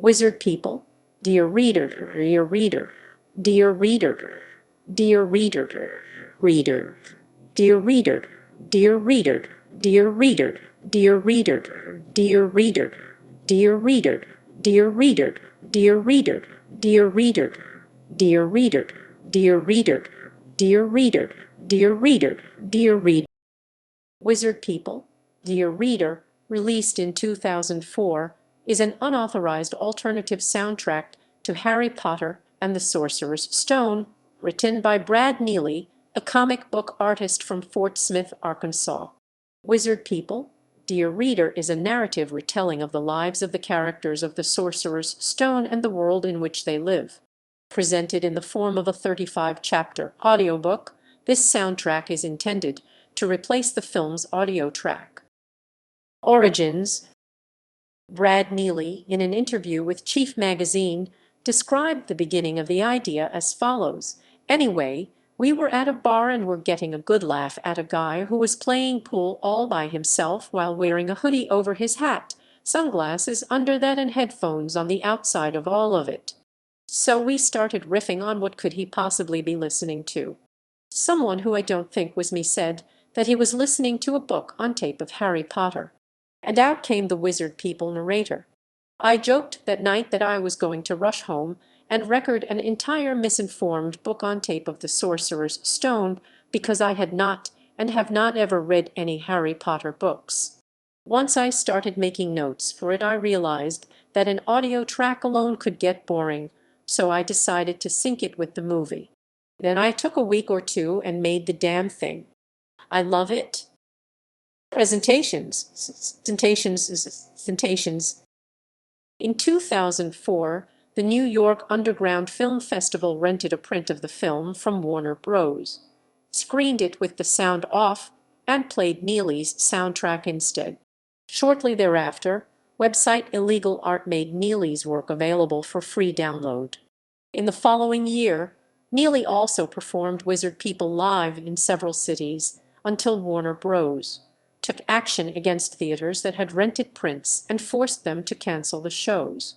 Wizard people, dear reader, dear reader, dear reader, dear reader, reader, dear reader, dear reader, dear reader, dear reader, dear reader, dear reader, dear reader, dear reader, dear reader, dear reader, dear reader, dear reader, dear reader, dear reader. Wizard People, Dear Reader, released in 2004, is an unauthorized alternative soundtrack to Harry Potter and the Sorcerer's Stone, written by Brad Neely, a comic book artist from Fort Smith, Arkansas. Wizard People, Dear Reader is a narrative retelling of the lives of the characters of the Sorcerer's Stone and the world in which they live. Presented in the form of a 35-chapter audiobook, this soundtrack is intended to replace the film's audio track. Origins. Brad Neely, in an interview with Chief Magazine, described the beginning of the idea as follows. Anyway, we were at a bar and were getting a good laugh at a guy who was playing pool all by himself while wearing a hoodie over his hat, sunglasses under that and headphones on the outside of all of it. So we started riffing on what could he possibly be listening to. Someone who I don't think was me said that he was listening to a book on tape of Harry Potter. And out came the Wizard People narrator. I joked that night that I was going to rush home and record an entire misinformed book on tape of the Sorcerer's Stone because I had not and have not ever read any Harry Potter books. Once I started making notes for it, I realized that an audio track alone could get boring, so I decided to sync it with the movie. Then I took a week or two and made the damn thing. I love it. Presentations. In 2004, the New York Underground Film Festival rented a print of the film from Warner Bros., screened it with the sound off, and played Neely's soundtrack instead. Shortly thereafter, website Illegal Art made Neely's work available for free download. In the following year, Neely also performed Wizard People live in several cities until Warner Bros. Took action against theaters that had rented prints and forced them to cancel the shows.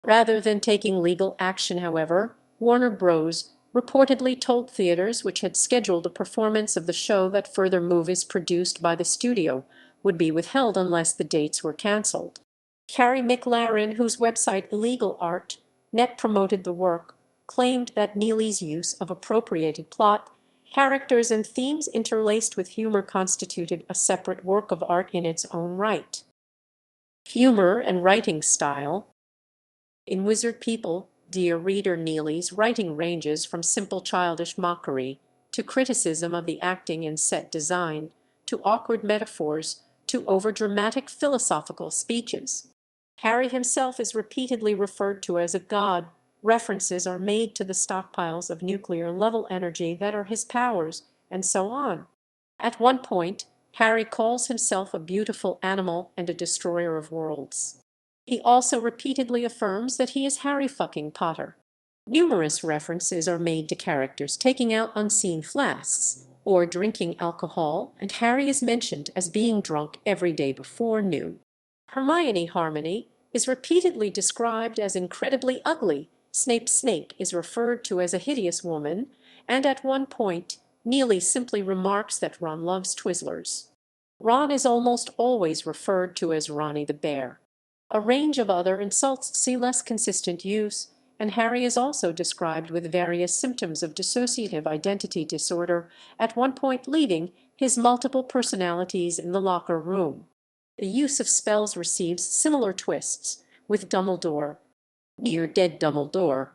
Rather than taking legal action, however, Warner Bros. Reportedly told theaters which had scheduled a performance of the show that further movies produced by the studio would be withheld unless the dates were canceled. Carrie McLaren, whose website Illegal Art Net promoted the work, claimed that Neely's use of appropriated plot, characters, and themes interlaced with humor constituted a separate work of art in its own right. Humor and writing style. In Wizard People, Dear Reader, Neely's writing ranges from simple childish mockery to criticism of the acting and set design, to awkward metaphors, to overdramatic philosophical speeches. Harry himself is repeatedly referred to as a god. References are made to the stockpiles of nuclear-level energy that are his powers, and so on. At one point, Harry calls himself a beautiful animal and a destroyer of worlds. He also repeatedly affirms that he is Harry fucking Potter. Numerous references are made to characters taking out unseen flasks or drinking alcohol, and Harry is mentioned as being drunk every day before noon. Hermione Harmony is repeatedly described as incredibly ugly. Snape is referred to as a hideous woman, and at one point, Neely simply remarks that Ron loves Twizzlers. Ron is almost always referred to as Ronnie the Bear. A range of other insults see less consistent use, and Harry is also described with various symptoms of dissociative identity disorder, at one point leaving his multiple personalities in the locker room. The use of spells receives similar twists, with Dumbledore, near dead Dumbledore,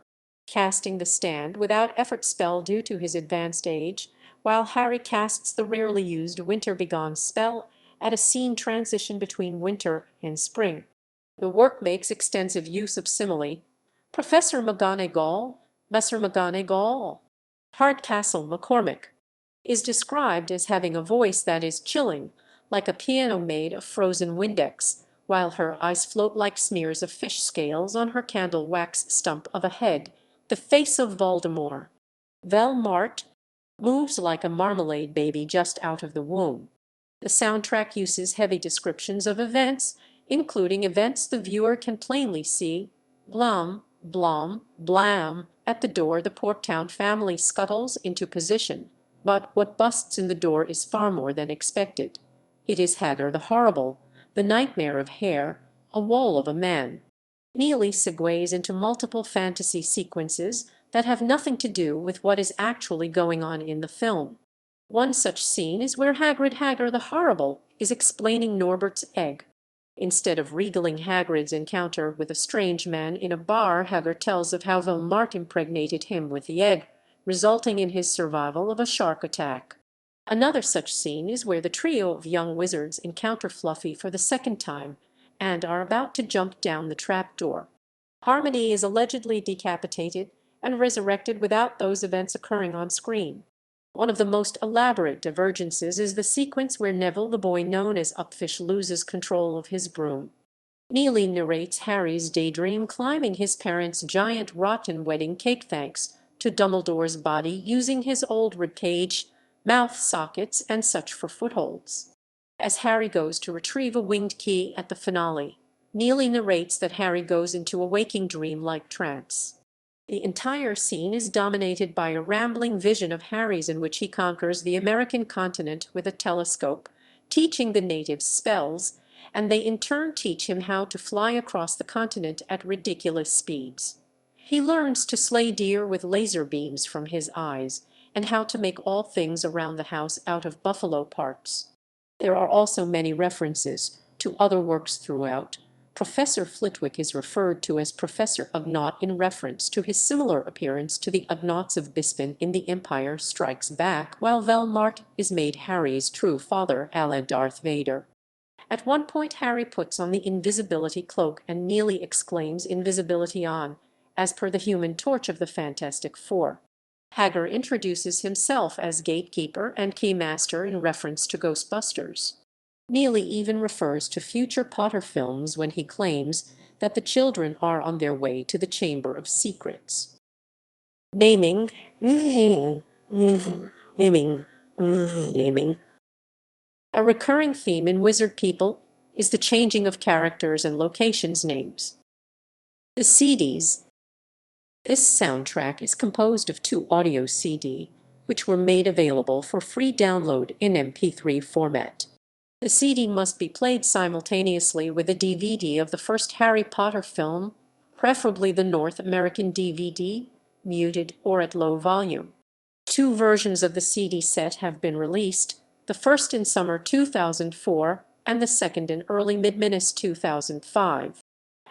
casting the Stand without effort spell due to his advanced age, while Harry casts the rarely used Winter Begone spell at a scene transition between winter and spring. The work makes extensive use of simile. Professor McGonagall, Messer McGonagall, Hardcastle McCormick, is described as having a voice that is chilling, like a piano made of frozen Windex, while her eyes float like smears of fish scales on her candle wax stump of a head, the face of Voldemort. Velmart moves like a marmalade baby just out of the womb. The soundtrack uses heavy descriptions of events, including events the viewer can plainly see, Blum, blom, blam. At the door the Porktown family scuttles into position, but what busts in the door is far more than expected. It is Hagar the Horrible, the nightmare of hair, a wall of a man. Neely segues into multiple fantasy sequences that have nothing to do with what is actually going on in the film. One such scene is where Hagrid Hagar the Horrible is explaining Norbert's egg. Instead of regaling Hagrid's encounter with a strange man in a bar, Hagar tells of how Vilmart impregnated him with the egg, resulting in his survival of a shark attack. Another such scene is where the trio of young wizards encounter Fluffy for the second time and are about to jump down the trapdoor. Harmony is allegedly decapitated and resurrected without those events occurring on screen. One of the most elaborate divergences is the sequence where Neville, the boy known as Upfish, loses control of his broom. Neely narrates Harry's daydream climbing his parents' giant rotten wedding cake thanks to Dumbledore's body using his old ribcage, mouth sockets, and such for footholds. As Harry goes to retrieve a winged key at the finale, Neely narrates that Harry goes into a waking dream-like trance. The entire scene is dominated by a rambling vision of Harry's in which he conquers the American continent with a telescope, teaching the natives spells, and they in turn teach him how to fly across the continent at ridiculous speeds. He learns to slay deer with laser beams from his eyes, and how to make all things around the house out of buffalo parts. There are also many references to other works throughout. Professor Flitwick is referred to as Professor Ugnaught in reference to his similar appearance to the Ugnaughts of Bispin in The Empire Strikes Back, while Velmart is made Harry's true father, a la Darth Vader. At one point Harry puts on the invisibility cloak and Neely exclaims "Invisibility on," as per the Human Torch of the Fantastic Four. Hagar introduces himself as gatekeeper and keymaster in reference to Ghostbusters. Neely even refers to future Potter films when he claims that the children are on their way to the Chamber of Secrets. Naming. Naming. A recurring theme in Wizard People is the changing of characters and locations' names. The CDs. This soundtrack is composed of 2 audio CD, which were made available for free download in MP3 format. The CD must be played simultaneously with a DVD of the first Harry Potter film, preferably the North American DVD, muted or at low volume. 2 versions of the CD set have been released, the first in summer 2004 and the second in early mid-Minus 2005.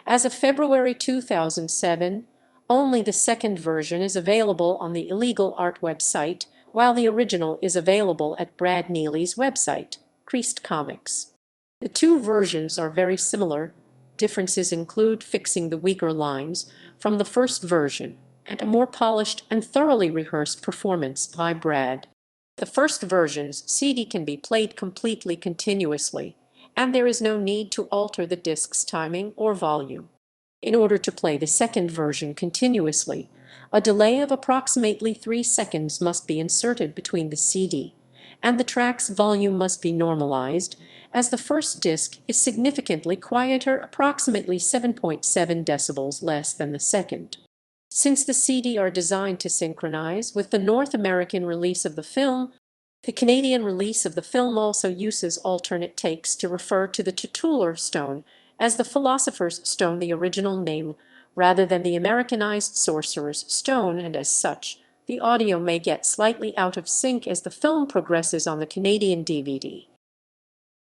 As of February 2007, only the second version is available on the Illegal Art website, while the original is available at Brad Neely's website, Creased Comics. The 2 versions are very similar. Differences include fixing the weaker lines from the first version and a more polished and thoroughly rehearsed performance by Brad. The first version's CD can be played completely continuously, and there is no need to alter the disc's timing or volume. In order to play the second version continuously, a delay of approximately 3 seconds must be inserted between the CD, and the track's volume must be normalized, as the first disc is significantly quieter, approximately 7.7 decibels less than the second. Since the CD are designed to synchronize with the North American release of the film, the Canadian release of the film also uses alternate takes to refer to the titular stone as the Philosopher's Stone, the original name, rather than the Americanized Sorcerer's Stone, and as such, the audio may get slightly out of sync as the film progresses on the Canadian DVD.